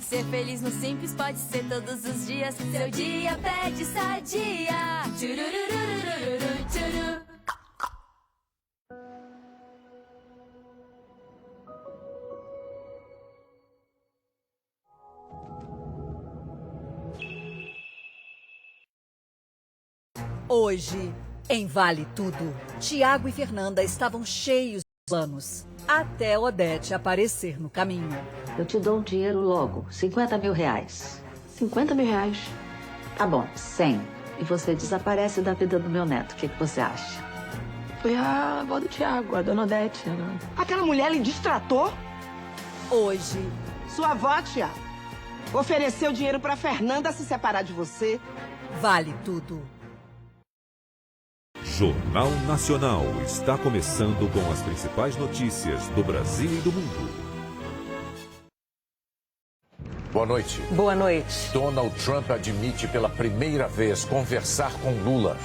Ser feliz no simples pode ser todos os dias. Seu dia pede Sadia. Tchururururururu, tchuru. Hoje, em Vale Tudo, Tiago e Fernanda estavam cheios de planos, até Odete aparecer no caminho. Eu te dou o dinheiro logo, 50 mil reais. 50 mil reais? Tá bom, 100. E você desaparece da vida do meu neto. O que você acha? Foi a avó do Tiago, a dona Odete. Aquela mulher lhe distratou? Hoje, Sua avó, Tiago, ofereceu dinheiro pra Fernanda se separar de você. Vale Tudo. Jornal Nacional está começando com as principais notícias do Brasil e do mundo. Boa noite. Boa noite. Donald Trump admite pela primeira vez conversar com Lula.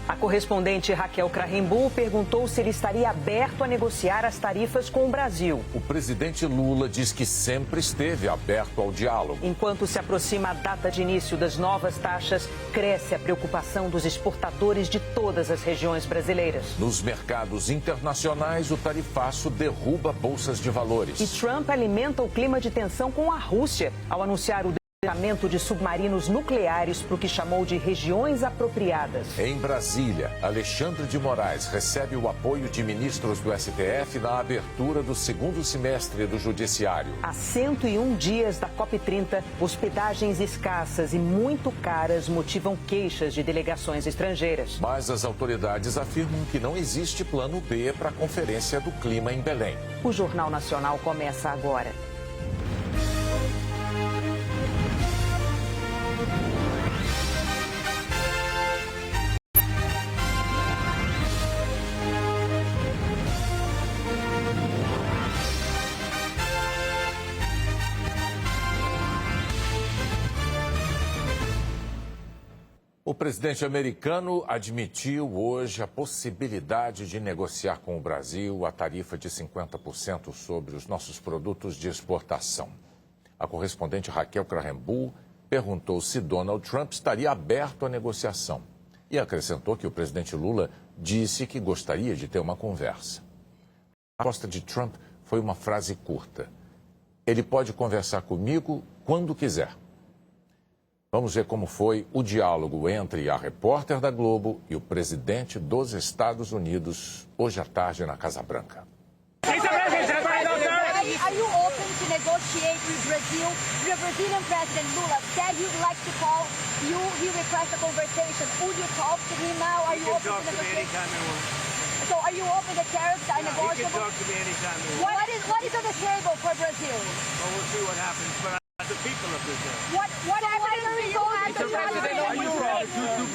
A correspondente Raquel Krahenbuhl perguntou se ele estaria aberto a negociar as tarifas com o Brasil. O presidente Lula diz que sempre esteve aberto ao diálogo. Enquanto se aproxima a data de início das novas taxas, cresce a preocupação dos exportadores de todas as regiões brasileiras. Nos mercados internacionais, o tarifaço derruba bolsas de valores. E Trump alimenta o clima de tensão com a Rússia ao anunciar o desligamento de submarinos nucleares para o que chamou de regiões apropriadas. Em Brasília, Alexandre de Moraes recebe o apoio de ministros do STF na abertura do segundo semestre do Judiciário. Há 101 dias da COP30, hospedagens escassas e muito caras motivam queixas de delegações estrangeiras. Mas as autoridades afirmam que não existe plano B para a Conferência do Clima em Belém. O Jornal Nacional começa agora. O presidente americano admitiu hoje a possibilidade de negociar com o Brasil a tarifa de 50% sobre os nossos produtos de exportação. A correspondente Raquel Krahenbuhl perguntou se Donald Trump estaria aberto à negociação e acrescentou que o presidente Lula disse que gostaria de ter uma conversa. A resposta de Trump foi uma frase curta. Ele pode conversar comigo quando quiser. Vamos ver como foi o diálogo entre a repórter da Globo e o presidente dos Estados Unidos hoje à tarde na Casa Branca. Are you open to negotiate with Brazil? The Brazilian President Lula said he would like to call you. He requested a conversation. Would you talk to him now? Are you open to negotiate? So are you open to tariffs are negotiable? He can talk to me anytime he wants. What is on the table for Brazil? Well, we'll see what happens. But the people of Brazil. What evidence do you have to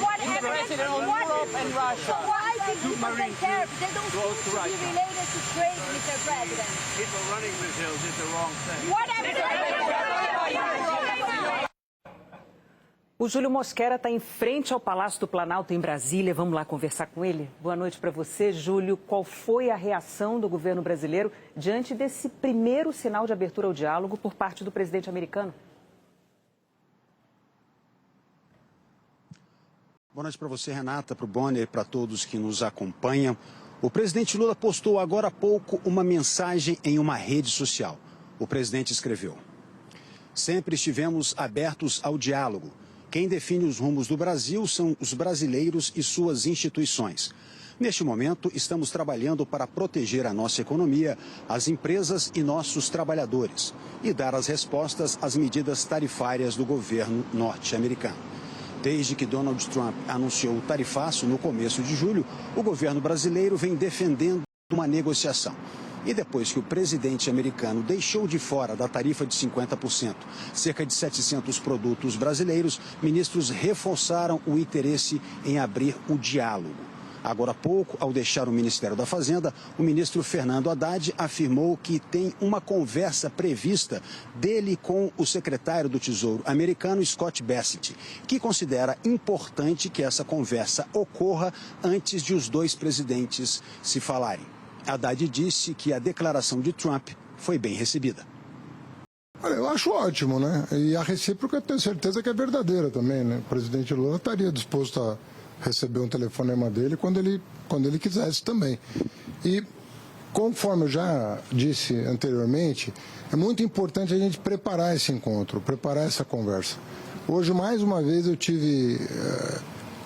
What evidence? Europe and Russia. So why 50% tariffs? They don't seem to be related to trade, Mr. President. People running Brazil did the wrong thing. What evidence? O Júlio Mosquera está em frente ao Palácio do Planalto, em Brasília. Vamos lá conversar com ele? Boa noite para você, Júlio. Qual foi a reação do governo brasileiro diante desse primeiro sinal de abertura ao diálogo por parte do presidente americano? Boa noite para você, Renata, para o Bonner e para todos que nos acompanham. O presidente Lula postou agora há pouco uma mensagem em uma rede social. O presidente escreveu: "Sempre estivemos abertos ao diálogo. Quem define os rumos do Brasil são os brasileiros e suas instituições. Neste momento, estamos trabalhando para proteger a nossa economia, as empresas e nossos trabalhadores e dar as respostas às medidas tarifárias do governo norte-americano. Desde que Donald Trump anunciou o tarifaço no começo de julho, o governo brasileiro vem defendendo uma negociação. E depois que o presidente americano deixou de fora da tarifa de 50% cerca de 700 produtos brasileiros, ministros reforçaram o interesse em abrir o diálogo. Agora há pouco, ao deixar o Ministério da Fazenda, o ministro Fernando Haddad afirmou que tem uma conversa prevista dele com o secretário do Tesouro americano, Scott Bessent, que considera importante que essa conversa ocorra antes de os dois presidentes se falarem. Haddad disse que a declaração de Trump foi bem recebida. Olha, eu acho ótimo, né? E a recíproca eu tenho certeza que é verdadeira também, né? O presidente Lula estaria disposto a receber um telefonema dele quando ele quisesse também. E, conforme eu já disse anteriormente, é muito importante a gente preparar esse encontro, preparar essa conversa. Hoje, mais uma vez, eu tive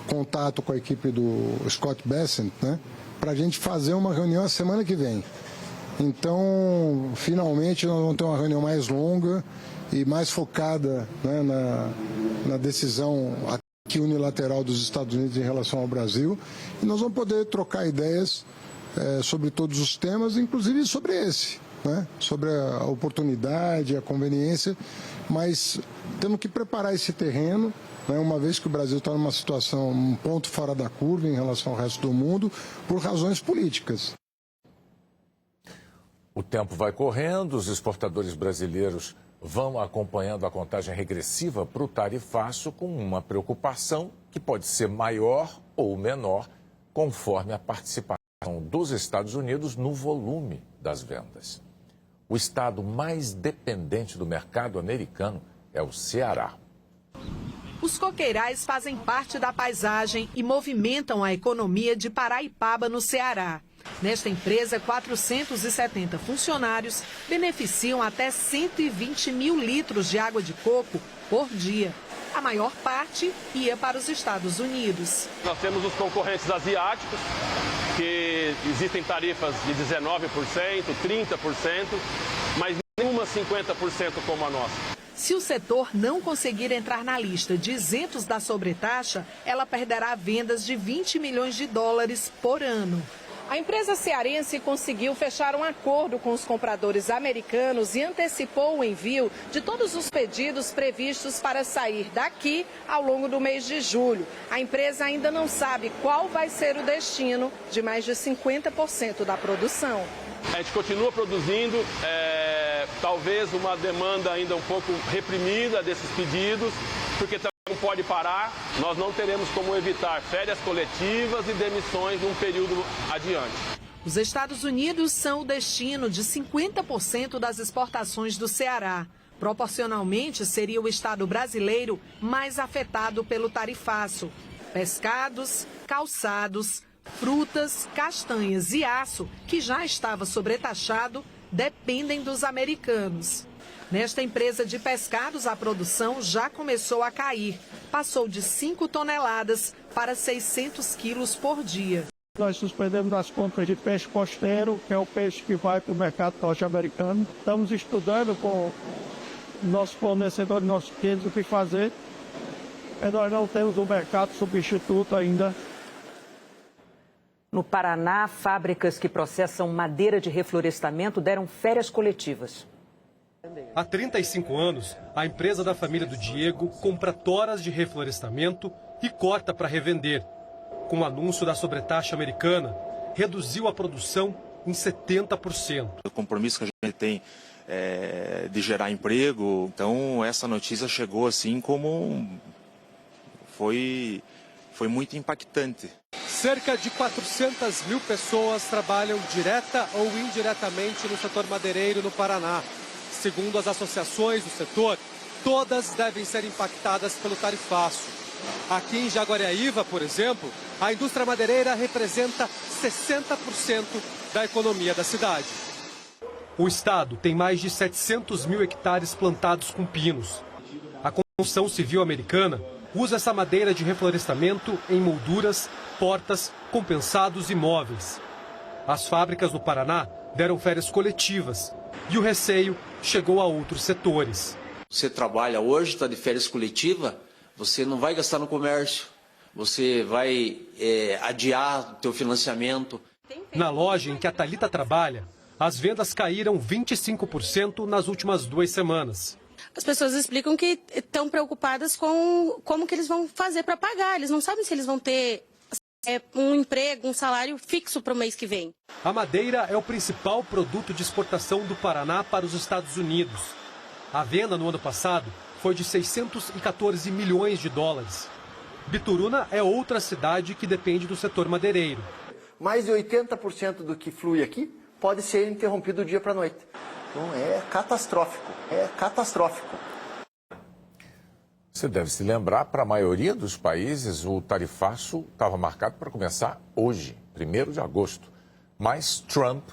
contato com a equipe do Scott Bessent, né? Para a gente fazer uma reunião a semana que vem. Então, finalmente, nós vamos ter uma reunião mais longa e mais focada, né, na decisão aqui unilateral dos Estados Unidos em relação ao Brasil. E nós vamos poder trocar ideias sobre todos os temas, inclusive sobre esse, né, sobre a oportunidade, a conveniência. Mas temos que preparar esse terreno, né, uma vez que o Brasil está numa situação, um ponto fora da curva em relação ao resto do mundo, por razões políticas. O tempo vai correndo, os exportadores brasileiros vão acompanhando a contagem regressiva para o tarifaço com uma preocupação que pode ser maior ou menor conforme a participação dos Estados Unidos no volume das vendas. O estado mais dependente do mercado americano é o Ceará. Os coqueirais fazem parte da paisagem e movimentam a economia de Paraipaba, no Ceará. Nesta empresa, 470 funcionários beneficiam até 120 mil litros de água de coco por dia. A maior parte ia para os Estados Unidos. Nós temos os concorrentes asiáticos, que existem tarifas de 19%, 30%, mas nenhuma 50% como a nossa. Se o setor não conseguir entrar na lista de isentos da sobretaxa, ela perderá vendas de 20 milhões de dólares por ano. A empresa cearense conseguiu fechar um acordo com os compradores americanos e antecipou o envio de todos os pedidos previstos para sair daqui ao longo do mês de julho. A empresa ainda não sabe qual vai ser o destino de mais de 50% da produção. A gente continua produzindo, talvez uma demanda ainda um pouco reprimida desses pedidos, porque também não pode parar. Nós não teremos como evitar férias coletivas e demissões num período adiante. Os Estados Unidos são o destino de 50% das exportações do Ceará. Proporcionalmente, seria o estado brasileiro mais afetado pelo tarifaço. Pescados, calçados, frutas, castanhas e aço, que já estava sobretaxado, dependem dos americanos. Nesta empresa de pescados, a produção já começou a cair. Passou de 5 toneladas para 600 quilos por dia. Nós suspendemos as compras de peixe costeiro, que é o peixe que vai para o mercado norte-americano. Estamos estudando com nossos fornecedores, nossos clientes, o que fazer. Mas nós não temos um mercado substituto ainda. No Paraná, fábricas que processam madeira de reflorestamento deram férias coletivas. Há 35 anos, a empresa da família do Diego compra toras de reflorestamento e corta para revender. Com o anúncio da sobretaxa americana, reduziu a produção em 70%. O compromisso que a gente tem de gerar emprego, então essa notícia chegou assim como foi muito impactante. Cerca de 400 mil pessoas trabalham direta ou indiretamente no setor madeireiro no Paraná. Segundo as associações do setor, todas devem ser impactadas pelo tarifaço. Aqui em Jaguariaíva, por exemplo, a indústria madeireira representa 60% da economia da cidade. O estado tem mais de 700 mil hectares plantados com pinos. A construção civil americana usa essa madeira de reflorestamento em molduras, portas, compensados e móveis. As fábricas no Paraná deram férias coletivas e o receio chegou a outros setores. Você trabalha hoje, está de férias coletiva, você não vai gastar no comércio, você vai adiar o teu financiamento. Na loja em que a Thalita trabalha, as vendas caíram 25% nas últimas 2 semanas. As pessoas explicam que estão preocupadas com como que eles vão fazer para pagar. Eles não sabem se eles vão ter um emprego, um salário fixo para o mês que vem. A madeira é o principal produto de exportação do Paraná para os Estados Unidos. A venda no ano passado foi de 614 milhões de dólares. Bituruna é outra cidade que depende do setor madeireiro. Mais de 80% do que flui aqui pode ser interrompido do dia para a noite. Então é catastrófico, é catastrófico. Você deve se lembrar, para a maioria dos países, o tarifaço estava marcado para começar hoje, 1º de agosto. Mas Trump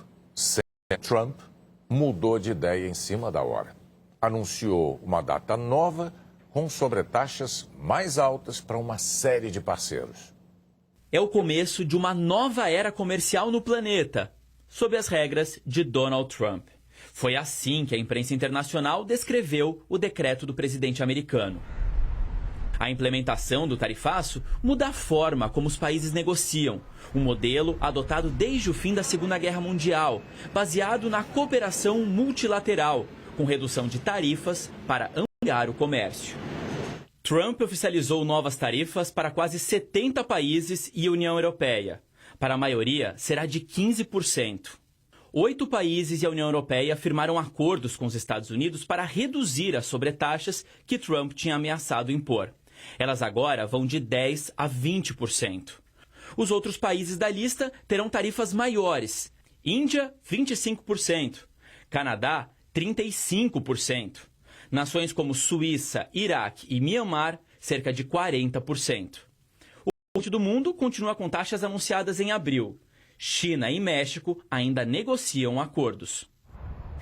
mudou de ideia em cima da hora. Anunciou uma data nova com sobretaxas mais altas para uma série de parceiros. É o começo de uma nova era comercial no planeta, sob as regras de Donald Trump. Foi assim que a imprensa internacional descreveu o decreto do presidente americano. A implementação do tarifaço muda a forma como os países negociam, um modelo adotado desde o fim da Segunda Guerra Mundial, baseado na cooperação multilateral, com redução de tarifas para ampliar o comércio. Trump oficializou novas tarifas para quase 70 países e União Europeia. Para a maioria, será de 15%. 8 países e a União Europeia firmaram acordos com os Estados Unidos para reduzir as sobretaxas que Trump tinha ameaçado impor. Elas agora vão de 10% a 20%. Os outros países da lista terão tarifas maiores. Índia, 25%. Canadá, 35%. Nações como Suíça, Iraque e Mianmar, cerca de 40%. O restante do mundo continua com taxas anunciadas em abril. China e México ainda negociam acordos.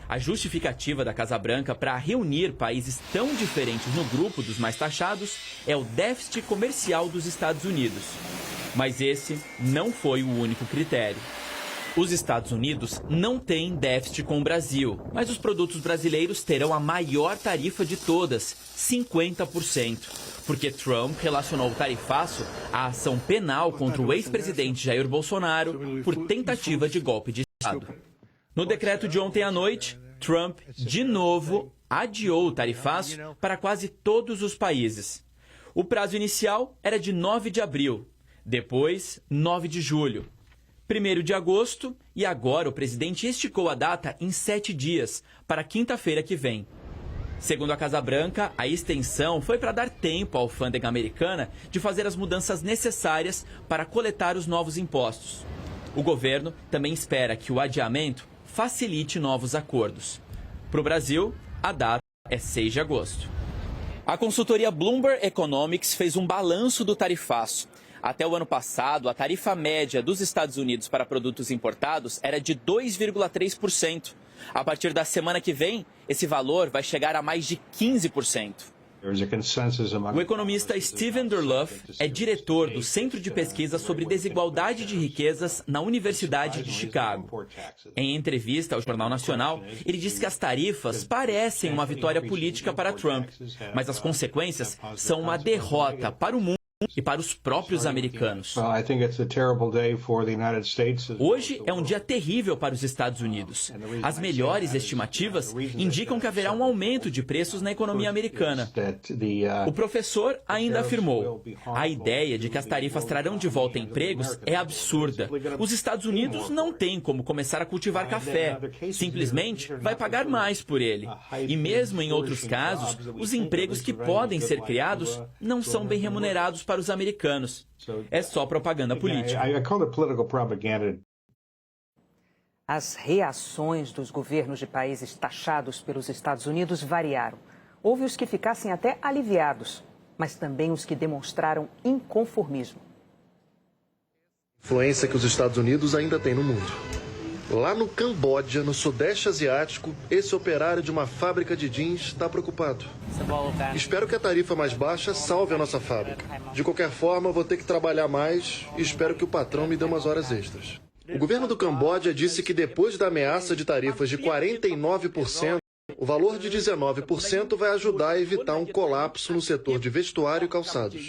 A justificativa da Casa Branca para reunir países tão diferentes no grupo dos mais taxados é o déficit comercial dos Estados Unidos. Mas esse não foi o único critério. Os Estados Unidos não têm déficit com o Brasil, mas os produtos brasileiros terão a maior tarifa de todas, 50%. Porque Trump relacionou o tarifaço à ação penal contra o ex-presidente Jair Bolsonaro por tentativa de golpe de Estado. No decreto de ontem à noite, Trump, de novo, adiou o tarifaço para quase todos os países. O prazo inicial era de 9 de abril, depois 9 de julho, 1º de agosto e agora o presidente esticou a data em 7 dias, para quinta-feira que vem. Segundo a Casa Branca, a extensão foi para dar tempo à alfândega americana de fazer as mudanças necessárias para coletar os novos impostos. O governo também espera que o adiamento facilite novos acordos. Para o Brasil, a data é 6 de agosto. A consultoria Bloomberg Economics fez um balanço do tarifaço. Até o ano passado, a tarifa média dos Estados Unidos para produtos importados era de 2,3%. A partir da semana que vem, esse valor vai chegar a mais de 15%. O economista Steven Durluff é diretor do Centro de Pesquisa sobre Desigualdade de Riquezas na Universidade de Chicago. Em entrevista ao Jornal Nacional, ele disse que as tarifas parecem uma vitória política para Trump, mas as consequências são uma derrota para o mundo e para os próprios americanos. Hoje é um dia terrível para os Estados Unidos. As melhores estimativas indicam que haverá um aumento de preços na economia americana. O professor ainda afirmou: a ideia de que as tarifas trarão de volta empregos é absurda. Os Estados Unidos não têm como começar a cultivar café. Simplesmente vai pagar mais por ele. E mesmo em outros casos, os empregos que podem ser criados não são bem remunerados para os americanos. É só propaganda política. As reações dos governos de países taxados pelos Estados Unidos variaram. Houve os que ficassem até aliviados, mas também os que demonstraram inconformismo. Influência que os Estados Unidos ainda têm no mundo. Lá no Camboja, no Sudeste Asiático, esse operário de uma fábrica de jeans está preocupado. Espero que a tarifa mais baixa salve a nossa fábrica. De qualquer forma, vou ter que trabalhar mais e espero que o patrão me dê umas horas extras. O governo do Camboja disse que depois da ameaça de tarifas de 49%, o valor de 19% vai ajudar a evitar um colapso no setor de vestuário e calçados.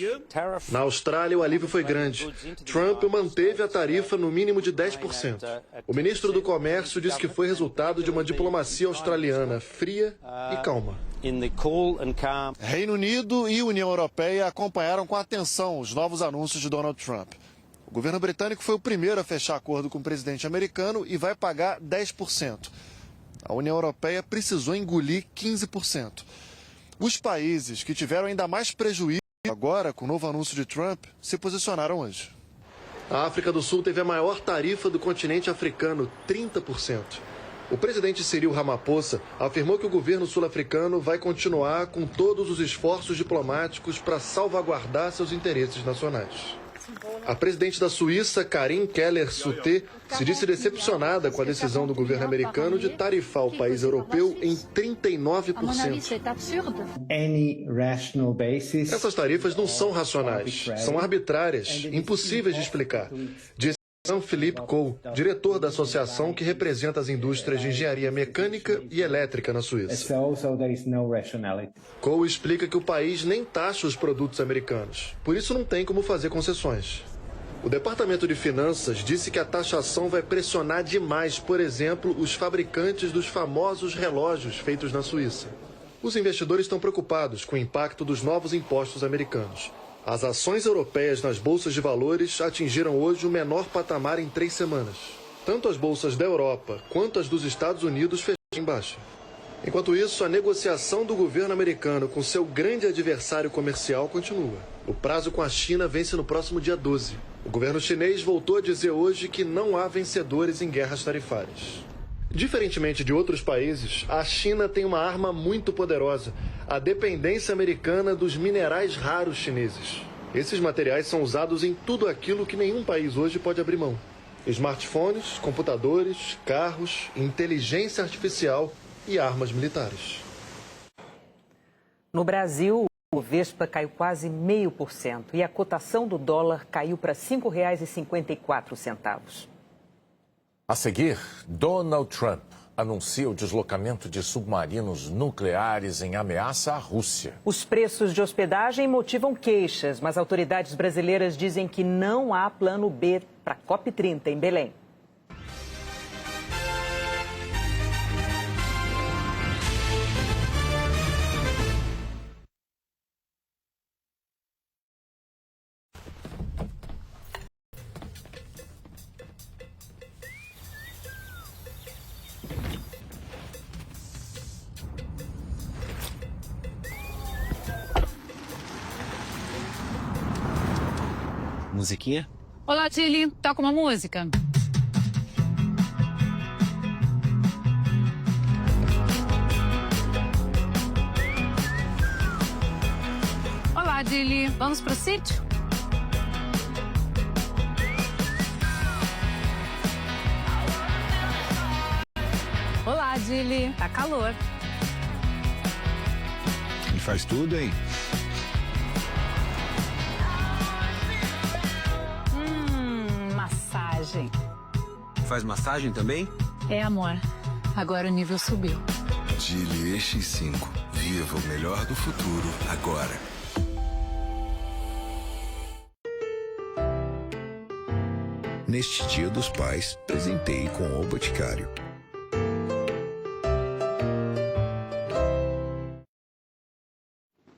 Na Austrália, o alívio foi grande. Trump manteve a tarifa no mínimo de 10%. O ministro do Comércio disse que foi resultado de uma diplomacia australiana fria e calma. Reino Unido e União Europeia acompanharam com atenção os novos anúncios de Donald Trump. O governo britânico foi o primeiro a fechar acordo com o presidente americano e vai pagar 10%. A União Europeia precisou engolir 15%. Os países que tiveram ainda mais prejuízo agora com o novo anúncio de Trump se posicionaram hoje. A África do Sul teve a maior tarifa do continente africano, 30%. O presidente Cyril Ramaphosa afirmou que o governo sul-africano vai continuar com todos os esforços diplomáticos para salvaguardar seus interesses nacionais. A presidente da Suíça, Karin Keller-Sutter, se disse decepcionada com a decisão do governo americano de tarifar o país europeu em 39%. Essas tarifas não são racionais, são arbitrárias, impossíveis de explicar, disse Jean-Philippe Coe, diretor da associação que representa as indústrias de engenharia mecânica e elétrica na Suíça. Coe explica que o país nem taxa os produtos americanos, por isso não tem como fazer concessões. O Departamento de Finanças disse que a taxação vai pressionar demais, por exemplo, os fabricantes dos famosos relógios feitos na Suíça. Os investidores estão preocupados com o impacto dos novos impostos americanos. As ações europeias nas bolsas de valores atingiram hoje o menor patamar em 3 semanas. Tanto as bolsas da Europa quanto as dos Estados Unidos fecharam em baixa. Enquanto isso, a negociação do governo americano com seu grande adversário comercial continua. O prazo com a China vence no próximo dia 12. O governo chinês voltou a dizer hoje que não há vencedores em guerras tarifárias. Diferentemente de outros países, a China tem uma arma muito poderosa, a dependência americana dos minerais raros chineses. Esses materiais são usados em tudo aquilo que nenhum país hoje pode abrir mão. Smartphones, computadores, carros, inteligência artificial e armas militares. No Brasil, o Vespa caiu quase 0,5% e a cotação do dólar caiu para R$ 5,54. A seguir, Donald Trump anuncia o deslocamento de submarinos nucleares em ameaça à Rússia. Os preços de hospedagem motivam queixas, mas autoridades brasileiras dizem que não há plano B para a COP30 em Belém. Musiquinha? Olá, Tilly. Toca uma música. Olá, Tilly. Vamos pro sítio? Olá, Tilly. Tá calor. E faz tudo, hein? Massagem. Faz massagem também? É, amor. Agora o nível subiu. Geely EX5. Viva o melhor do futuro agora. Neste Dia dos Pais, presenteie com o Boticário.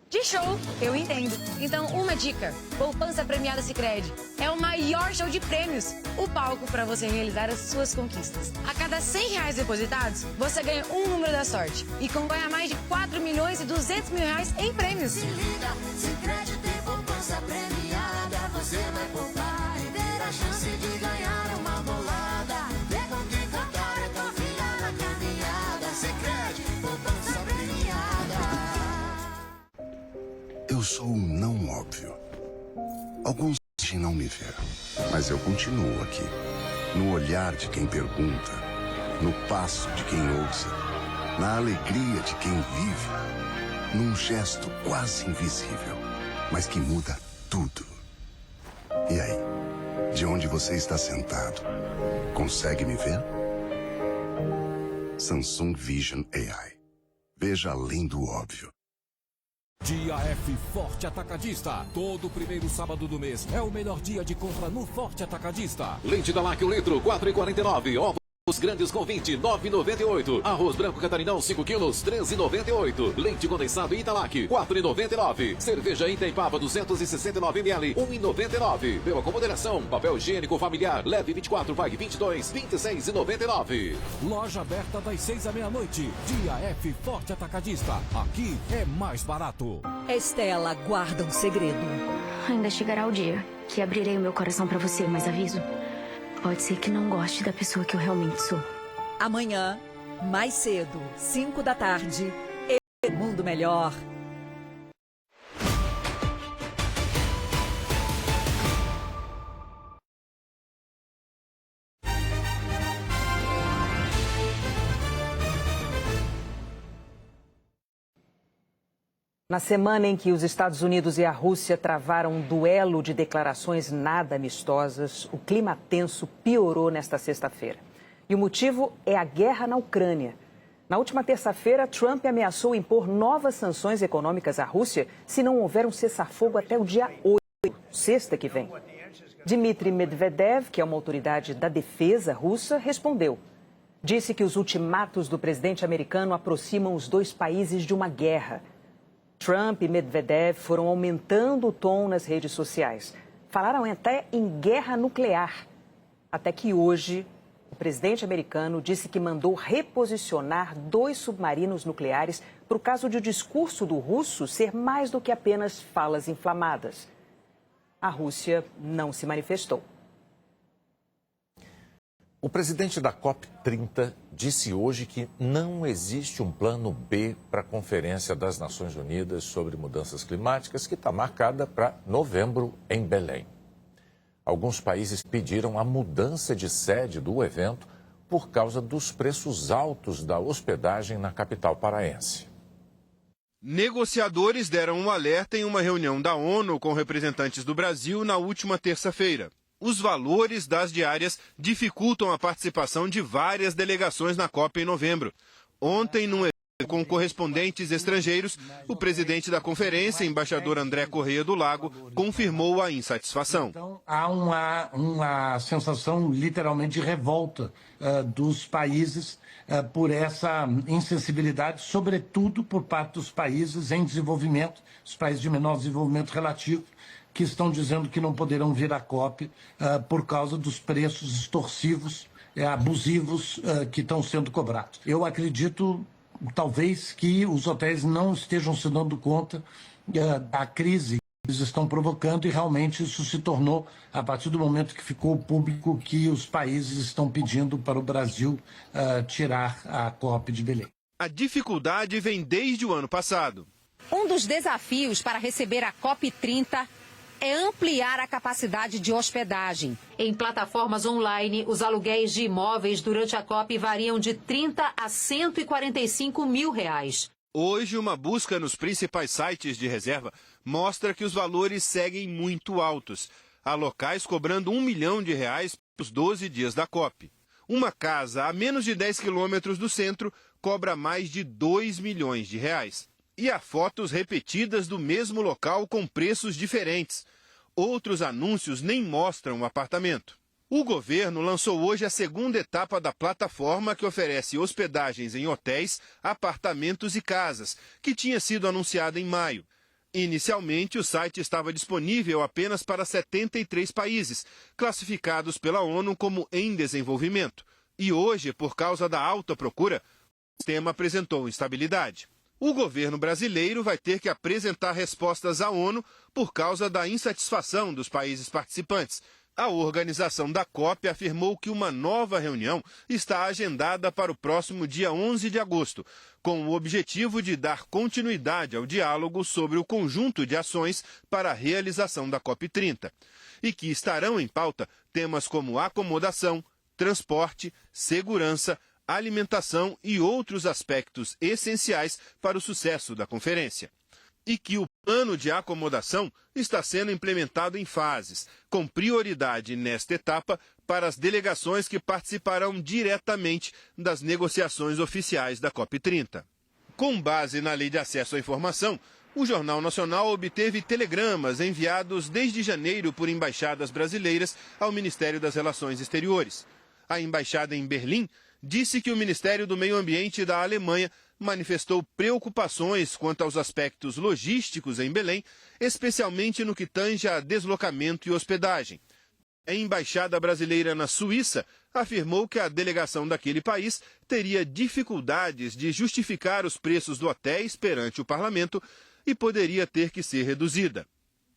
De show, eu entendo. Então, uma dica. Poupança Premiada Sicredi. É o maior show de prêmios. O palco para você realizar as suas conquistas. A cada R$100 depositados, você ganha um número da sorte. E concorre a mais de 4.200.000 em prêmios. Se liga, Sicredi tem poupança premiada. Você vai poupar e ter a chance de ganhar uma bolada. Vê com quem cantar, eu tô virando a caminhada. Sicredi, poupança premiada. Eu sou um não óbvio. Alguns não me ver, mas eu continuo aqui. No olhar de quem pergunta, no passo de quem ouça, na alegria de quem vive, num gesto quase invisível, mas que muda tudo. E aí, de onde você está sentado, consegue me ver? Samsung Vision AI. Veja além do óbvio. Dia F Forte Atacadista. Todo primeiro sábado do mês é o melhor dia de compra no Forte Atacadista. Leite Dalac, o litro, R$ 4,49. Ovos grandes com 20, R$ 9,98. Arroz branco Catarinão, 5 quilos, R$ 13,98. Leite condensado Italac, R$ 4,99. Cerveja Itaipava, 269 ml, R$ 1,99. Beba com moderação. Papel higiênico familiar, leve 24, pague 22, R$ 26,99. Loja aberta das 6 à meia-noite. Dia F Forte Atacadista. Aqui é mais barato. Estela guarda um segredo. Ainda chegará o dia que abrirei o meu coração pra você, mas aviso. Pode ser que não goste da pessoa que eu realmente sou. Amanhã, Mais cedo, 5 da tarde, Mundo Melhor. Na semana em que os Estados Unidos e a Rússia travaram um duelo de declarações nada amistosas, o clima tenso piorou nesta sexta-feira. E o motivo é a guerra na Ucrânia. Na última terça-feira, Trump ameaçou impor novas sanções econômicas à Rússia se não houver um cessar-fogo até o dia 8, sexta que vem. Dmitry Medvedev, que é uma autoridade da defesa russa, respondeu. Disse que os ultimatos do presidente americano aproximam os dois países de uma guerra. Trump e Medvedev foram aumentando o tom nas redes sociais. Falaram até em guerra nuclear. Até que hoje, o presidente americano disse que mandou reposicionar 2 submarinos nucleares por causa de o discurso do russo ser mais do que apenas falas inflamadas. A Rússia não se manifestou. O presidente da COP30 disse hoje que não existe um plano B para a Conferência das Nações Unidas sobre Mudanças Climáticas, que está marcada para novembro em Belém. Alguns países pediram a mudança de sede do evento por causa dos preços altos da hospedagem na capital paraense. Negociadores deram um alerta em uma reunião da ONU com representantes do Brasil na última terça-feira. Os valores das diárias dificultam a participação de várias delegações na COP em novembro. Ontem, num evento com correspondentes estrangeiros, o presidente da conferência, embaixador André Correia do Lago, confirmou a insatisfação. Então, há uma sensação literalmente de revolta dos países por essa insensibilidade, sobretudo por parte dos países em desenvolvimento, os países de menor desenvolvimento relativo, que estão dizendo que não poderão vir à COP por causa dos preços extorsivos, abusivos que estão sendo cobrados. Eu acredito, talvez, que os hotéis não estejam se dando conta da crise que eles estão provocando e realmente isso se tornou, a partir do momento que ficou público que os países estão pedindo para o Brasil tirar a COP de Belém. A dificuldade vem desde o ano passado. Um dos desafios para receber a COP30 é ampliar a capacidade de hospedagem. Em plataformas online, os aluguéis de imóveis durante a COP variam de 30 a 145 mil reais. Hoje, uma busca nos principais sites de reserva mostra que os valores seguem muito altos. Há locais cobrando R$1 milhão pelos 12 dias da COP. Uma casa a menos de 10 quilômetros do centro cobra mais de R$2 milhões. E há fotos repetidas do mesmo local com preços diferentes. Outros anúncios nem mostram o apartamento. O governo lançou hoje a segunda etapa da plataforma que oferece hospedagens em hotéis, apartamentos e casas, que tinha sido anunciada em maio. Inicialmente, o site estava disponível apenas para 73 países, classificados pela ONU como em desenvolvimento. E hoje, por causa da alta procura, o sistema apresentou instabilidade. O governo brasileiro vai ter que apresentar respostas à ONU por causa da insatisfação dos países participantes. A organização da COP afirmou que uma nova reunião está agendada para o próximo dia 11 de agosto, com o objetivo de dar continuidade ao diálogo sobre o conjunto de ações para a realização da COP30, e que estarão em pauta temas como acomodação, transporte, segurança, alimentação e outros aspectos essenciais para o sucesso da conferência. E que o plano de acomodação está sendo implementado em fases, com prioridade nesta etapa para as delegações que participarão diretamente das negociações oficiais da COP30. Com base na Lei de Acesso à Informação, o Jornal Nacional obteve telegramas enviados desde janeiro por embaixadas brasileiras ao Ministério das Relações Exteriores. A embaixada em Berlim disse que o Ministério do Meio Ambiente da Alemanha manifestou preocupações quanto aos aspectos logísticos em Belém, especialmente no que tange a deslocamento e hospedagem. A embaixada brasileira na Suíça afirmou que a delegação daquele país teria dificuldades de justificar os preços do hotéis perante o parlamento e poderia ter que ser reduzida.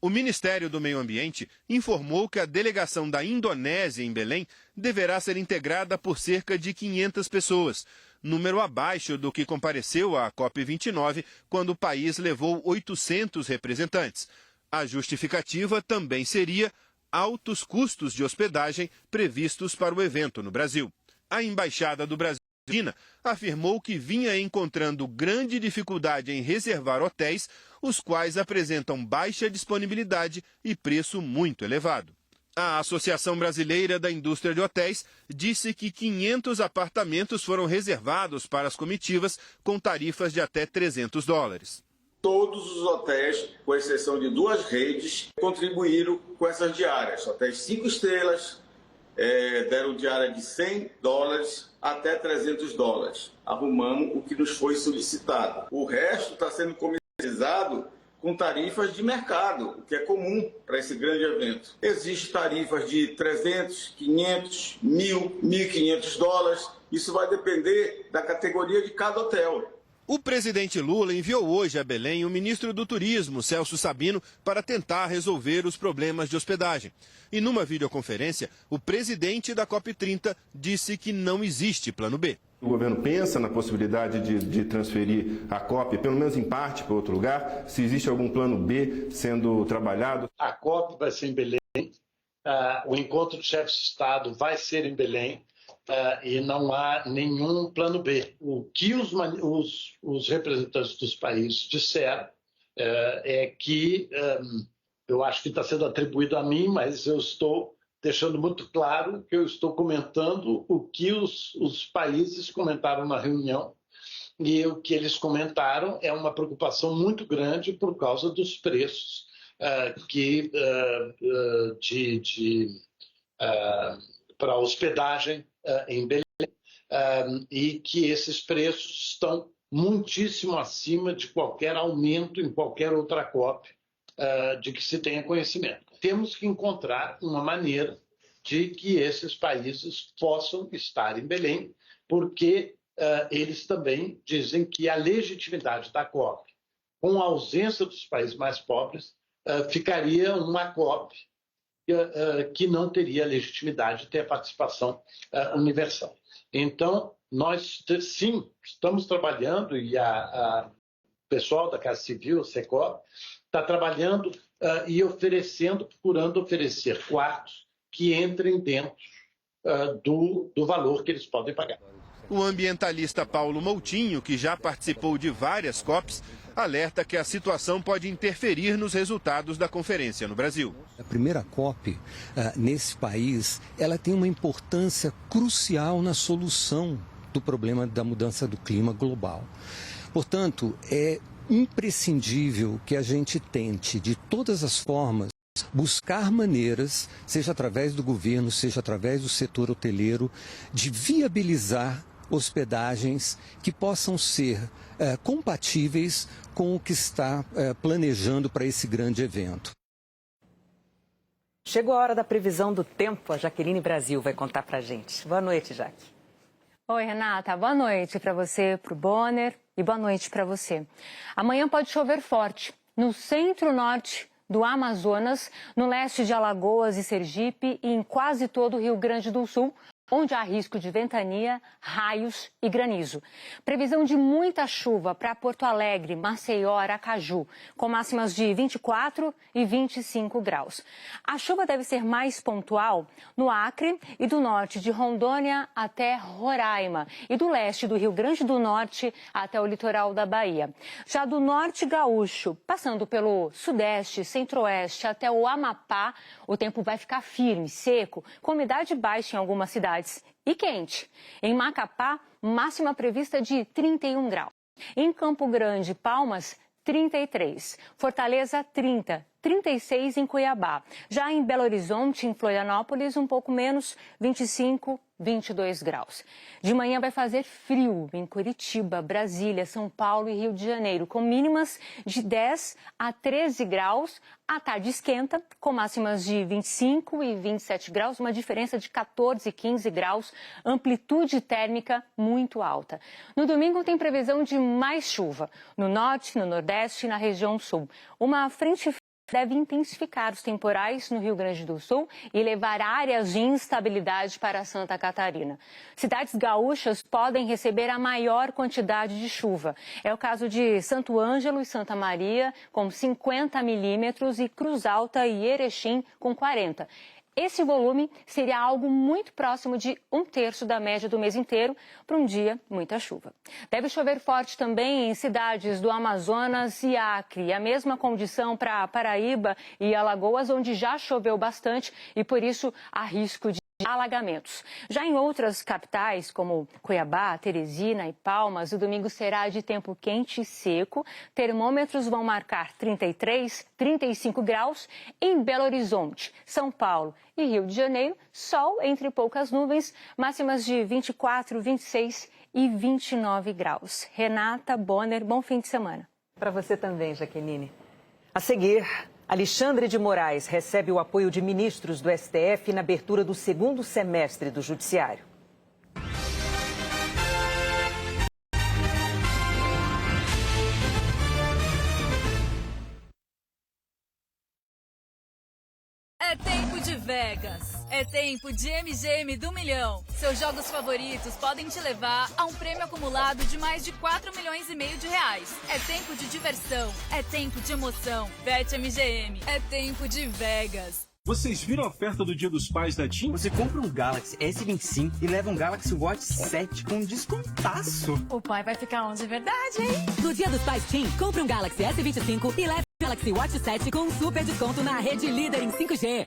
O Ministério do Meio Ambiente informou que a delegação da Indonésia em Belém deverá ser integrada por cerca de 500 pessoas, número abaixo do que compareceu à COP29, quando o país levou 800 representantes. A justificativa também seria altos custos de hospedagem previstos para o evento no Brasil. A Embaixada do Brasil na China afirmou que vinha encontrando grande dificuldade em reservar hotéis, os quais apresentam baixa disponibilidade e preço muito elevado. A Associação Brasileira da Indústria de Hotéis disse que 500 apartamentos foram reservados para as comitivas com tarifas de até $300. Todos os hotéis, com exceção de 2 redes, contribuíram com essas diárias. Hotéis 5 estrelas deram diária de $100 até $300. Arrumamos o que nos foi solicitado. O resto está sendo comercializado com tarifas de mercado, o que é comum para esse grande evento. Existem tarifas de $300, $500, $1.000, $1.500. Isso vai depender da categoria de cada hotel. O presidente Lula enviou hoje a Belém o ministro do Turismo, Celso Sabino, para tentar resolver os problemas de hospedagem. E numa videoconferência, o presidente da COP30 disse que não existe plano B. O governo pensa na possibilidade de transferir a COP, pelo menos em parte, para outro lugar? Se existe algum plano B sendo trabalhado? A COP vai ser em Belém, o encontro de chefes de Estado vai ser em Belém. E não há nenhum plano B. O que os representantes dos países disseram é que, eu acho que está sendo atribuído a mim, mas eu estou deixando muito claro que eu estou comentando o que os países comentaram na reunião, e o que eles comentaram é uma preocupação muito grande por causa dos preços para hospedagem em Belém, e que esses preços estão muitíssimo acima de qualquer aumento em qualquer outra COP de que se tenha conhecimento. Temos que encontrar uma maneira de que esses países possam estar em Belém, porque eles também dizem que a legitimidade da COP, com a ausência dos países mais pobres, ficaria uma COP que não teria legitimidade de ter a participação universal. Então, nós, sim, estamos trabalhando, e o pessoal da Casa Civil, o SECOP, está trabalhando e procurando oferecer quartos que entrem dentro do valor que eles podem pagar. O ambientalista Paulo Moutinho, que já participou de várias COPs, alerta que a situação pode interferir nos resultados da conferência no Brasil. A primeira COP nesse país, ela tem uma importância crucial na solução do problema da mudança do clima global. Portanto, é imprescindível que a gente tente, de todas as formas, buscar maneiras, seja através do governo, seja através do setor hoteleiro, de viabilizar hospedagens que possam ser compatíveis com o que está planejando para esse grande evento. Chegou a hora da previsão do tempo. A Jaqueline Brasil vai contar para a gente. Boa noite, Jaque. Oi, Renata. Boa noite para você, para o Bonner, e boa noite para você. Amanhã pode chover forte no centro-norte do Amazonas, no leste de Alagoas e Sergipe e em quase todo o Rio Grande do Sul, onde há risco de ventania, raios e granizo. Previsão de muita chuva para Porto Alegre, Maceió, Aracaju, com máximas de 24 e 25 graus. A chuva deve ser mais pontual no Acre e do norte de Rondônia até Roraima e do leste do Rio Grande do Norte até o litoral da Bahia. Já do norte gaúcho, passando pelo sudeste, centro-oeste até o Amapá, o tempo vai ficar firme, seco, com umidade baixa em algumas cidades e quente. Em Macapá, máxima prevista de 31 graus. Em Campo Grande, Palmas, 33. Fortaleza, 30. 36 em Cuiabá. Já em Belo Horizonte, em Florianópolis, um pouco menos, 25, 22 graus. De manhã vai fazer frio em Curitiba, Brasília, São Paulo e Rio de Janeiro, com mínimas de 10 a 13 graus. À tarde esquenta, com máximas de 25 e 27 graus, uma diferença de 14 e 15 graus, amplitude térmica muito alta. No domingo tem previsão de mais chuva, no norte, no nordeste e na região sul. Uma frente deve intensificar os temporais no Rio Grande do Sul e levar áreas de instabilidade para Santa Catarina. Cidades gaúchas podem receber a maior quantidade de chuva. É o caso de Santo Ângelo e Santa Maria, com 50 milímetros, e Cruz Alta e Erechim, com 40. Esse volume seria algo muito próximo de 1/3 da média do mês inteiro, para um dia, muita chuva. Deve chover forte também em cidades do Amazonas e Acre. A mesma condição para Paraíba e Alagoas, onde já choveu bastante e, por isso, há risco de alagamentos. Já em outras capitais, como Cuiabá, Teresina e Palmas, o domingo será de tempo quente e seco. Termômetros vão marcar 33, 35 graus. Em Belo Horizonte, São Paulo e Rio de Janeiro, sol entre poucas nuvens, máximas de 24, 26 e 29 graus. Renata, Bonner, bom fim de semana. Para você também, Jaqueline. A seguir, Alexandre de Moraes recebe o apoio de ministros do STF na abertura do segundo semestre do Judiciário. É tempo de Vegas. É tempo de MGM do Milhão. Seus jogos favoritos podem te levar a um prêmio acumulado de mais de 4,5 milhões de reais. É tempo de diversão. É tempo de emoção. Bet MGM. É tempo de Vegas. Vocês viram a oferta do Dia dos Pais da TIM? Você compra um Galaxy S25 e leva um Galaxy Watch 7 com descontaço. O pai vai ficar on de verdade, hein? No Dia dos Pais TIM, compra um Galaxy S25 e leva um Galaxy Watch 7 com um super desconto na rede líder em 5G.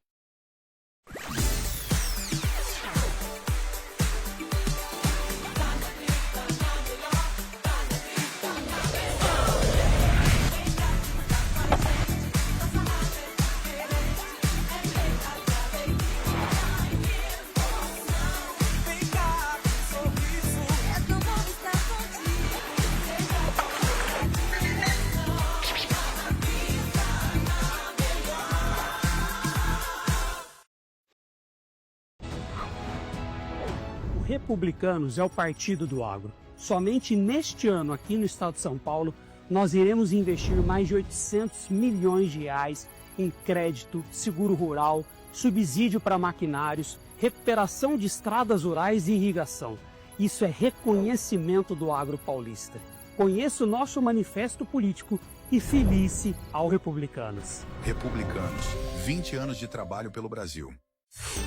Republicanos é o partido do agro. Somente neste ano, aqui no estado de São Paulo, nós iremos investir mais de 800 milhões de reais em crédito, seguro rural, subsídio para maquinários, recuperação de estradas rurais e irrigação. Isso é reconhecimento do agro paulista. Conheça o nosso manifesto político e filie-se ao Republicanos. Republicanos, 20 anos de trabalho pelo Brasil.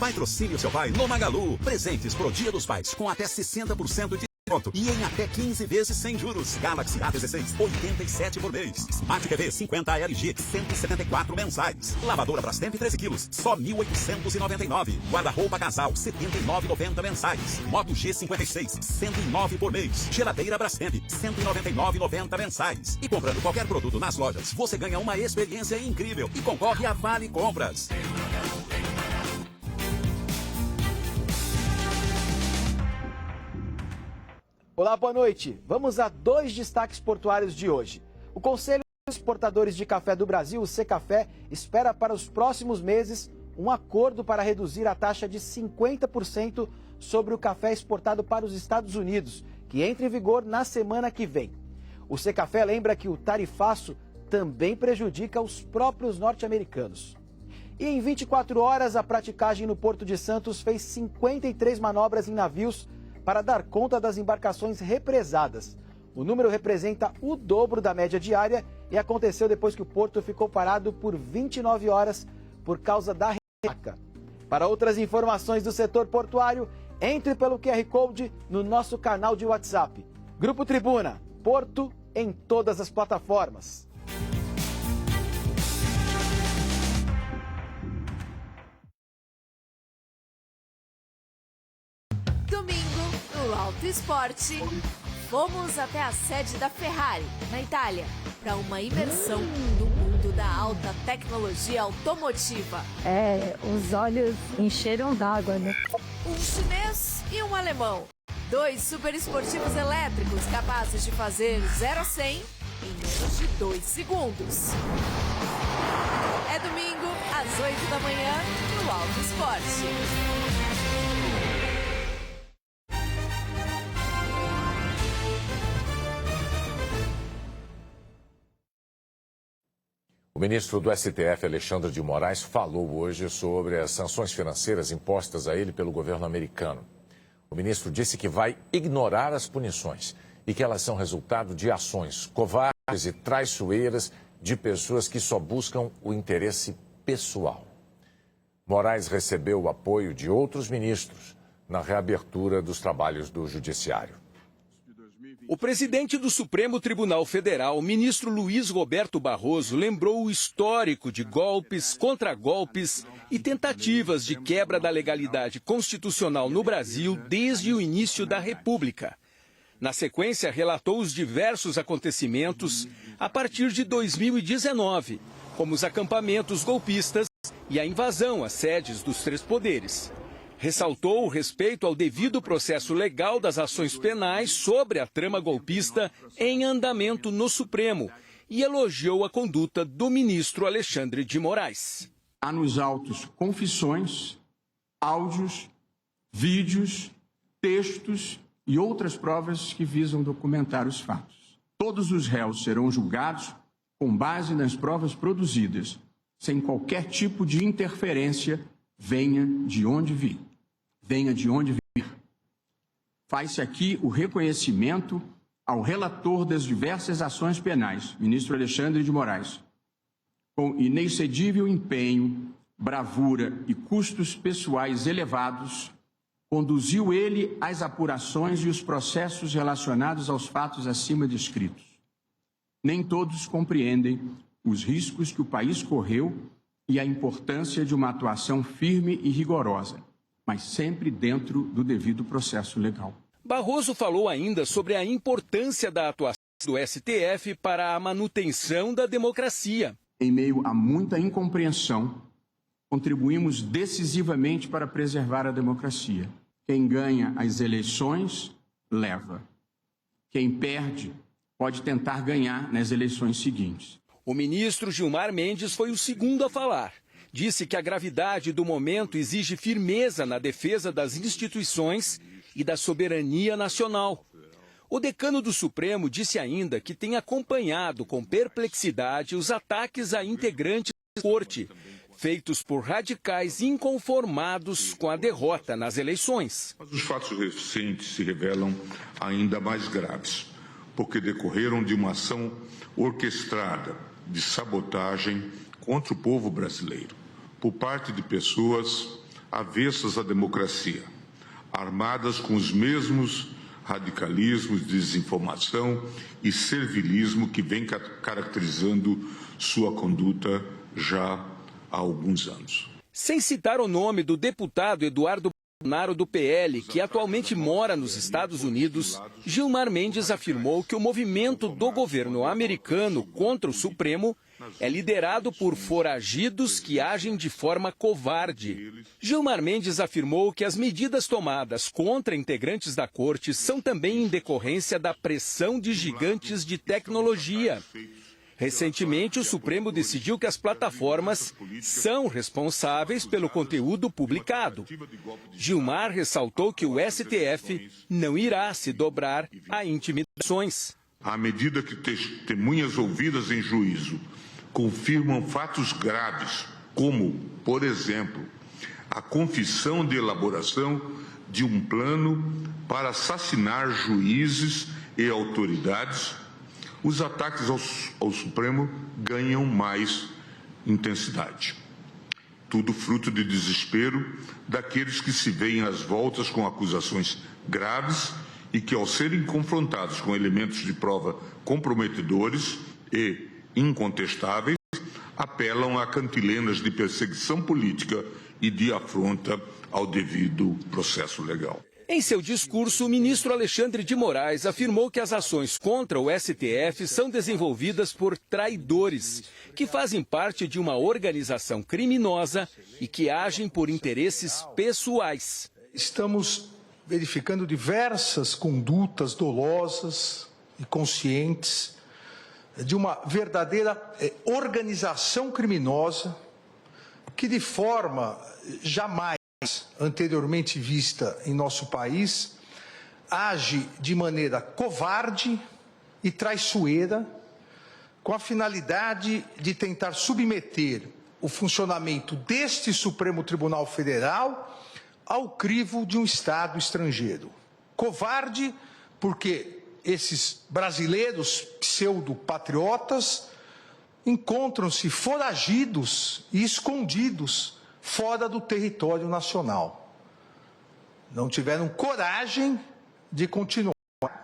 Patrocine o seu pai no Magalu. Presentes pro Dia dos Pais com até 60% de desconto e em até 15 vezes sem juros. Galaxy A16, 87 por mês. Smart TV 50 LG, 174 mensais. Lavadora Brastemp 13 quilos, só 1.899. Guarda-roupa casal, 79,90 mensais. Moto G56, 109 por mês. Geladeira Brastemp, 199,90 mensais. E comprando qualquer produto nas lojas, você ganha uma experiência incrível e concorre a Vale Compras. Olá, boa noite. Vamos a 2 destaques portuários de hoje. O Conselho dos Exportadores de Café do Brasil, o Secafé, espera para os próximos meses um acordo para reduzir a taxa de 50% sobre o café exportado para os Estados Unidos, que entra em vigor na semana que vem. O Secafé lembra que o tarifaço também prejudica os próprios norte-americanos. E em 24 horas, a praticagem no Porto de Santos fez 53 manobras em navios para dar conta das embarcações represadas. O número representa o dobro da média diária e aconteceu depois que o porto ficou parado por 29 horas por causa da ressaca. Para outras informações do setor portuário, entre pelo QR Code no nosso canal de WhatsApp. Grupo Tribuna, Porto em todas as plataformas. No Auto Esporte, fomos até a sede da Ferrari, na Itália, para uma imersão no mundo da alta tecnologia automotiva. Os olhos encheram d'água, né? Um chinês e um alemão. 2 super esportivos elétricos capazes de fazer 0 a 100 em menos de 2 segundos. É domingo, às 8 da manhã, no Auto Esporte. O O ministro do STF, Alexandre de Moraes, falou hoje sobre as sanções financeiras impostas a ele pelo governo americano. O ministro disse que vai ignorar as punições e que elas são resultado de ações covardes e traiçoeiras de pessoas que só buscam o interesse pessoal. Moraes recebeu o apoio de outros ministros na reabertura dos trabalhos do Judiciário. O presidente do Supremo Tribunal Federal, ministro Luiz Roberto Barroso, lembrou o histórico de golpes, contragolpes e tentativas de quebra da legalidade constitucional no Brasil desde o início da República. Na sequência, relatou os diversos acontecimentos a partir de 2019, como os acampamentos golpistas e a invasão às sedes dos três poderes. Ressaltou o respeito ao devido processo legal das ações penais sobre a trama golpista em andamento no Supremo e elogiou a conduta do ministro Alexandre de Moraes. Há nos autos confissões, áudios, vídeos, textos e outras provas que visam documentar os fatos. Todos os réus serão julgados com base nas provas produzidas, sem qualquer tipo de interferência, venha de onde vir. Venha de onde vir. Faz-se aqui o reconhecimento ao relator das diversas ações penais, ministro Alexandre de Moraes, com inexcedível empenho, bravura e custos pessoais elevados, conduziu ele as apurações e os processos relacionados aos fatos acima descritos. Nem todos compreendem os riscos que o país correu e a importância de uma atuação firme e rigorosa, mas sempre dentro do devido processo legal. Barroso falou ainda sobre a importância da atuação do STF para a manutenção da democracia. Em meio a muita incompreensão, contribuímos decisivamente para preservar a democracia. Quem ganha as eleições, leva. Quem perde, pode tentar ganhar nas eleições seguintes. O ministro Gilmar Mendes foi o segundo a falar. Disse que a gravidade do momento exige firmeza na defesa das instituições e da soberania nacional. O decano do Supremo disse ainda que tem acompanhado com perplexidade os ataques a integrantes da corte, feitos por radicais inconformados com a derrota nas eleições. Mas os fatos recentes se revelam ainda mais graves, porque decorreram de uma ação orquestrada de sabotagem contra o povo brasileiro, por parte de pessoas avessas à democracia, armadas com os mesmos radicalismos, desinformação e servilismo que vem caracterizando sua conduta já há alguns anos. Sem citar o nome do deputado Eduardo Bolsonaro do PL, que atualmente mora nos Estados Unidos, Gilmar Mendes afirmou que o movimento do governo americano contra o Supremo é liderado por foragidos que agem de forma covarde. Gilmar Mendes afirmou que as medidas tomadas contra integrantes da corte são também em decorrência da pressão de gigantes de tecnologia. Recentemente, o Supremo decidiu que as plataformas são responsáveis pelo conteúdo publicado. Gilmar ressaltou que o STF não irá se dobrar a intimidações. À medida que testemunhas ouvidas em juízo confirmam fatos graves, como, por exemplo, a confissão de elaboração de um plano para assassinar juízes e autoridades, os ataques ao Supremo ganham mais intensidade. Tudo fruto de desespero daqueles que se veem às voltas com acusações graves e que, ao serem confrontados com elementos de prova comprometedores e incontestáveis, apelam a cantilenas de perseguição política e de afronta ao devido processo legal. Em seu discurso, o ministro Alexandre de Moraes afirmou que as ações contra o STF são desenvolvidas por traidores, que fazem parte de uma organização criminosa e que agem por interesses pessoais. Estamos verificando diversas condutas dolosas e conscientes de uma verdadeira organização criminosa que, de forma jamais anteriormente vista em nosso país, age de maneira covarde e traiçoeira com a finalidade de tentar submeter o funcionamento deste Supremo Tribunal Federal ao crivo de um Estado estrangeiro. Covarde, porque esses brasileiros pseudo-patriotas encontram-se foragidos e escondidos fora do território nacional. Não tiveram coragem de continuar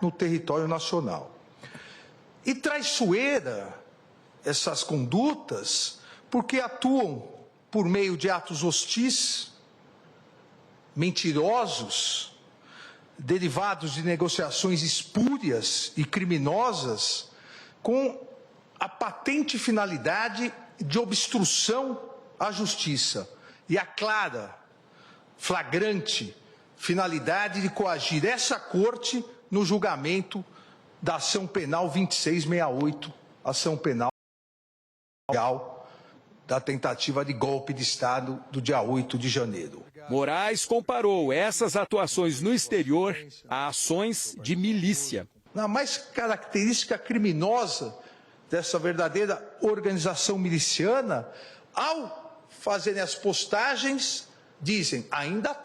no território nacional. E traiçoeira essas condutas, porque atuam por meio de atos hostis, mentirosos, derivados de negociações espúrias e criminosas, com a patente finalidade de obstrução à justiça e a clara, flagrante finalidade de coagir essa corte no julgamento da ação penal 2668, ação penal da tentativa de golpe de Estado do dia 8 de janeiro. Moraes comparou essas atuações no exterior a ações de milícia. A mais característica criminosa dessa verdadeira organização miliciana, ao fazerem as postagens, dizem: ainda há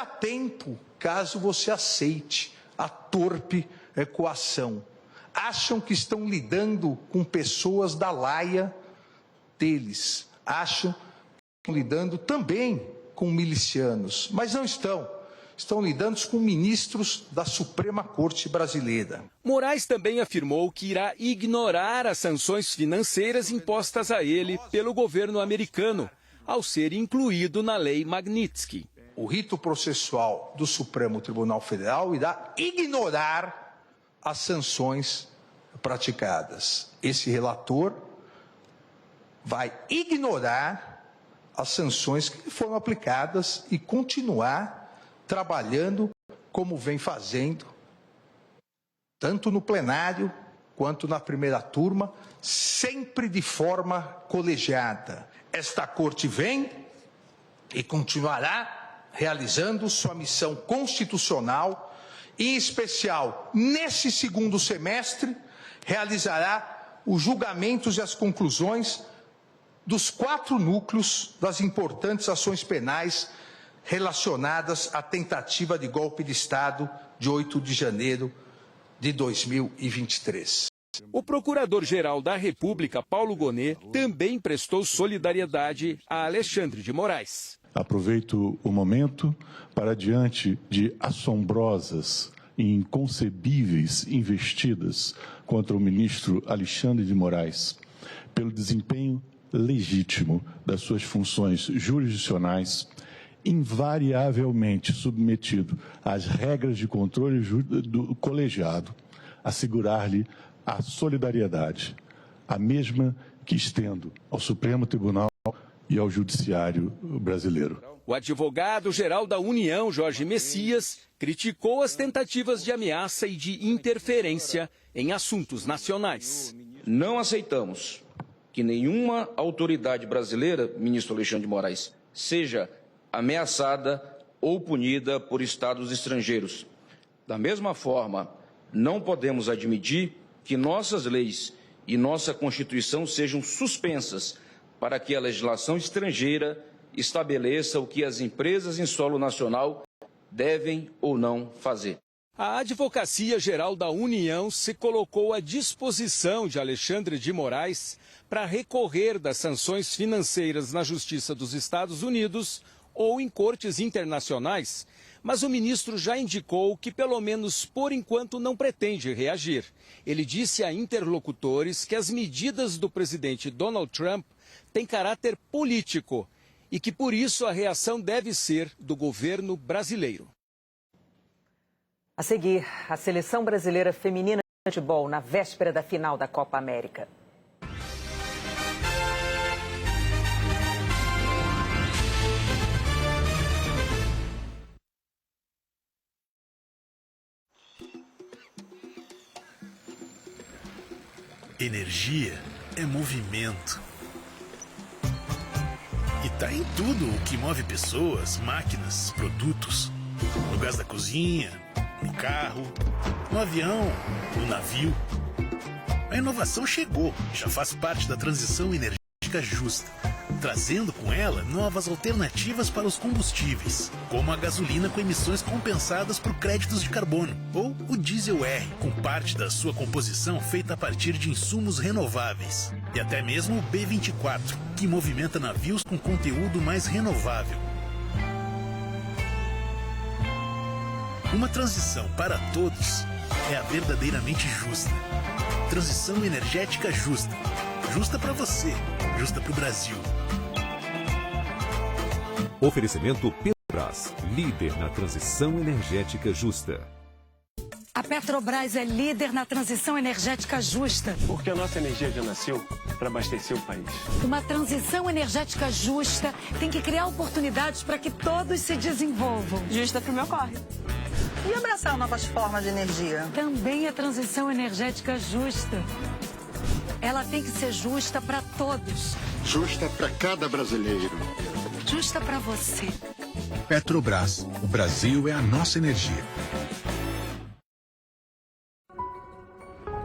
tempo caso você aceite a torpe coação. Acham que estão lidando com pessoas da laia deles, acham que estão lidando também com milicianos, mas não estão. Estão lidando com ministros da Suprema Corte Brasileira. Moraes também afirmou que irá ignorar as sanções financeiras impostas a ele pelo governo americano, ao ser incluído na Lei Magnitsky. O rito processual do Supremo Tribunal Federal irá ignorar as sanções praticadas. Esse relator vai ignorar as sanções que foram aplicadas e continuar trabalhando como vem fazendo, tanto no plenário quanto na primeira turma, sempre de forma colegiada. Esta corte vem e continuará realizando sua missão constitucional, e, em especial, nesse segundo semestre, realizará os julgamentos e as conclusões dos 4 núcleos das importantes ações penais relacionadas à tentativa de golpe de Estado de 8 de janeiro de 2023. O Procurador-Geral da República, Paulo Gonet, também prestou solidariedade a Alexandre de Moraes. Aproveito o momento para, diante de assombrosas e inconcebíveis investidas contra o ministro Alexandre de Moraes, pelo desempenho legítimo das suas funções jurisdicionais, invariavelmente submetido às regras de controle do colegiado, assegurar-lhe a solidariedade, a mesma que estendo ao Supremo Tribunal e ao Judiciário brasileiro. O advogado-geral da União, Jorge Messias, criticou as tentativas de ameaça e de interferência em assuntos nacionais. Não aceitamos que nenhuma autoridade brasileira, ministro Alexandre de Moraes, seja ameaçada ou punida por estados estrangeiros. Da mesma forma, não podemos admitir que nossas leis e nossa Constituição sejam suspensas para que a legislação estrangeira estabeleça o que as empresas em solo nacional devem ou não fazer. A Advocacia Geral da União se colocou à disposição de Alexandre de Moraes para recorrer das sanções financeiras na Justiça dos Estados Unidos ou em cortes internacionais, mas o ministro já indicou que, pelo menos por enquanto, não pretende reagir. Ele disse a interlocutores que as medidas do presidente Donald Trump têm caráter político e que, por isso, a reação deve ser do governo brasileiro. A seguir, a seleção brasileira feminina de futebol na véspera da final da Copa América. Energia é movimento. E tá em tudo o que move pessoas, máquinas, produtos. No gás da cozinha, no carro, no avião, no navio. A inovação chegou e já faz parte da transição energética justa, trazendo com ela novas alternativas para os combustíveis, como a gasolina com emissões compensadas por créditos de carbono, ou o diesel R, com parte da sua composição feita a partir de insumos renováveis, e até mesmo o B24, que movimenta navios com conteúdo mais renovável. Uma transição para todos é a verdadeiramente justa. Transição energética justa. Justa para você, justa para o Brasil. Oferecimento Petrobras, líder na transição energética justa. A Petrobras é líder na transição energética justa. Porque a nossa energia já nasceu para abastecer o país. Uma transição energética justa tem que criar oportunidades para que todos se desenvolvam. Justa para o meu corre. E abraçar novas formas de energia? Também é transição energética justa. Ela tem que ser justa para todos. Justa para cada brasileiro. Justa para você. Petrobras. O Brasil é a nossa energia.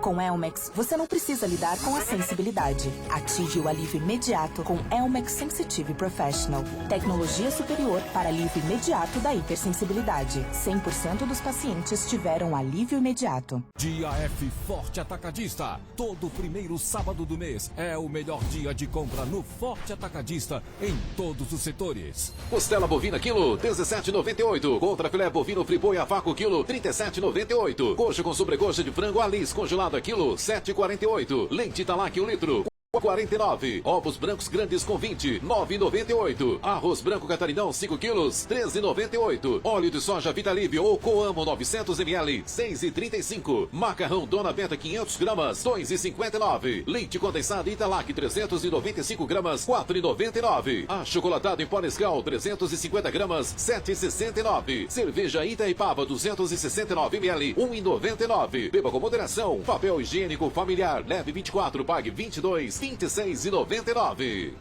Com Elmex, você não precisa lidar com a sensibilidade. Ative o alívio imediato com Elmex Sensitive Professional. Tecnologia superior para alívio imediato da hipersensibilidade. 100% dos pacientes tiveram alívio imediato. Dia F Forte Atacadista. Todo primeiro sábado do mês é o melhor dia de compra no Forte Atacadista em todos os setores. Costela bovina quilo 17,98. Contra filé bovino friboi a vácuo quilo 37,98. Coxa com sobrecoxa de frango alis congelado a quilo 7,48. Leite Italac 1 litro 49. Ovos brancos grandes com 20, 9,98. Arroz branco catarinão 5 quilos, 13,98. Óleo de soja Vitalib ou Coamo 900 ml, 6,35. Macarrão Dona Benta 500 gramas, 2,59. Leite condensado Italac 395 gramas, 4,99. Achocolatado em pó Nescau 350 gramas, 7,69. Cerveja Itaipava 269 ml, 1,99. Beba com moderação. Papel higiênico familiar, leve 24, pague 22. 26,99.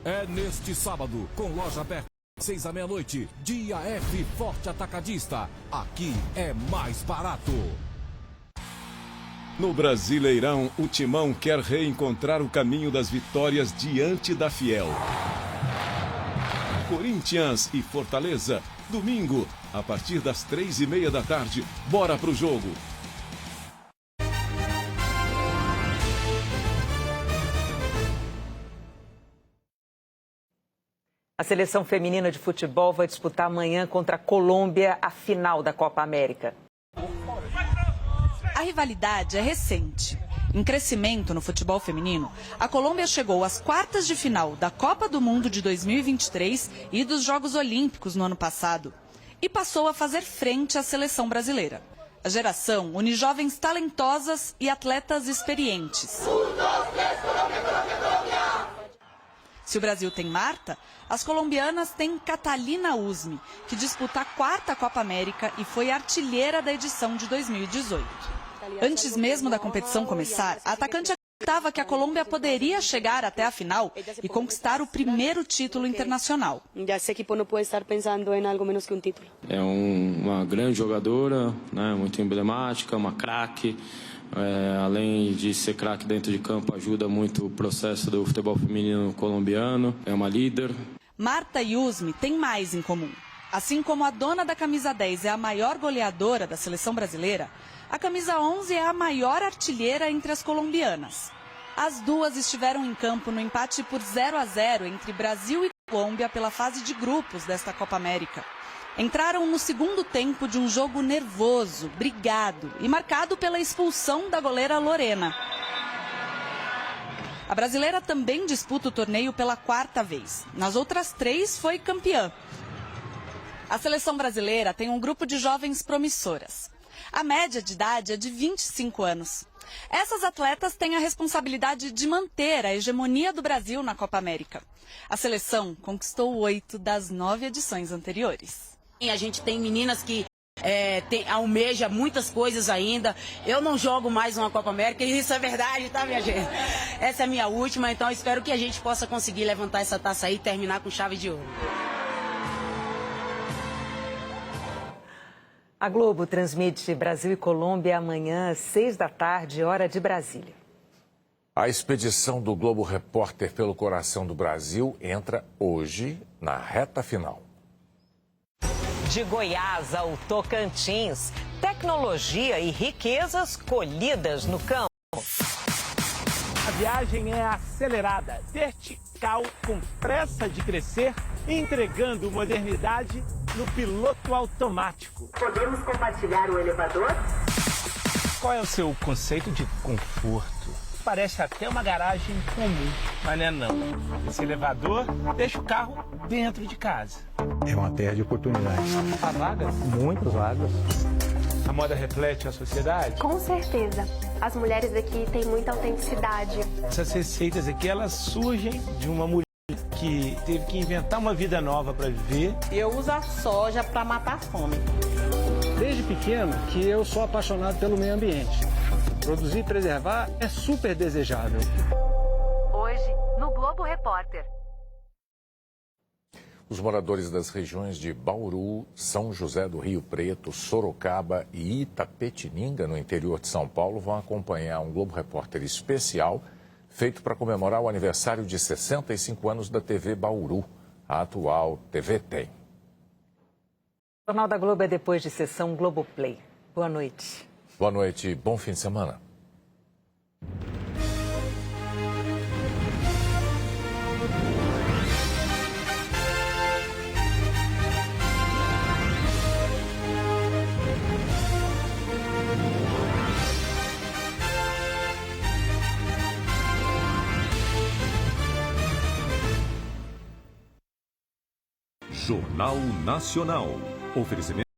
É neste sábado, com loja aberta 6 à meia-noite, Dia F Forte Atacadista. Aqui é mais barato. No Brasileirão, o Timão quer reencontrar o caminho das vitórias diante da Fiel. Corinthians e Fortaleza, domingo, a partir das 3:30 da tarde. Bora pro jogo. A seleção feminina de futebol vai disputar amanhã contra a Colômbia a final da Copa América. A rivalidade é recente. Em crescimento no futebol feminino, a Colômbia chegou às quartas de final da Copa do Mundo de 2023 e dos Jogos Olímpicos no ano passado. E passou a fazer frente à seleção brasileira. A geração une jovens talentosas e atletas experientes. Se o Brasil tem Marta, as colombianas têm Catalina Usme, que disputa a 4ª Copa América e foi artilheira da edição de 2018. Antes mesmo da competição começar, a atacante acreditava que a Colômbia poderia chegar até a final e conquistar o primeiro título internacional. Esse equipo não pode estar pensando em algo menos que um título. É uma grande jogadora, né, muito emblemática, uma craque. Além de ser craque dentro de campo, ajuda muito o processo do futebol feminino colombiano. É uma líder. Marta e Usme têm mais em comum. Assim como a dona da camisa 10 é a maior goleadora da seleção brasileira, a camisa 11 é a maior artilheira entre as colombianas. As duas estiveram em campo no empate por 0-0 entre Brasil e Colômbia pela fase de grupos desta Copa América. Entraram no segundo tempo de um jogo nervoso, brigado e marcado pela expulsão da goleira Lorena. A brasileira também disputa o torneio pela 4ª vez. Nas outras 3 foi campeã. A seleção brasileira tem um grupo de jovens promissoras. A média de idade é de 25 anos. Essas atletas têm a responsabilidade de manter a hegemonia do Brasil na Copa América. A seleção conquistou 8 das 9 edições anteriores. A gente tem meninas que almeja muitas coisas ainda. Eu não jogo mais uma Copa América, e isso é verdade, tá, minha gente? Essa é a minha última, então espero que a gente possa conseguir levantar essa taça aí e terminar com chave de ouro. A Globo transmite Brasil e Colômbia amanhã, às 6 da tarde, hora de Brasília. A expedição do Globo Repórter pelo Coração do Brasil entra hoje na reta final. De Goiás ao Tocantins, tecnologia e riquezas colhidas no campo. A viagem é acelerada, vertical, com pressa de crescer, entregando modernidade no piloto automático. Podemos compartilhar o elevador? Qual é o seu conceito de conforto? Parece até uma garagem comum, mas não é não. Esse elevador deixa o carro dentro de casa. É uma terra de oportunidades. Há vagas? Muitas vagas. A moda reflete a sociedade? Com certeza. As mulheres aqui têm muita autenticidade. Essas receitas aqui, elas surgem de uma mulher que teve que inventar uma vida nova para viver. Eu uso a soja para matar a fome. Desde pequeno que eu sou apaixonado pelo meio ambiente. Produzir e preservar é super desejável. Hoje, no Globo Repórter. Os moradores das regiões de Bauru, São José do Rio Preto, Sorocaba e Itapetininga, no interior de São Paulo, vão acompanhar um Globo Repórter especial feito para comemorar o aniversário de 65 anos da TV Bauru, a atual TV Tem. O Jornal da Globo é depois de sessão Globoplay. Boa noite. Boa noite, bom fim de semana. Jornal Nacional. Oferecimento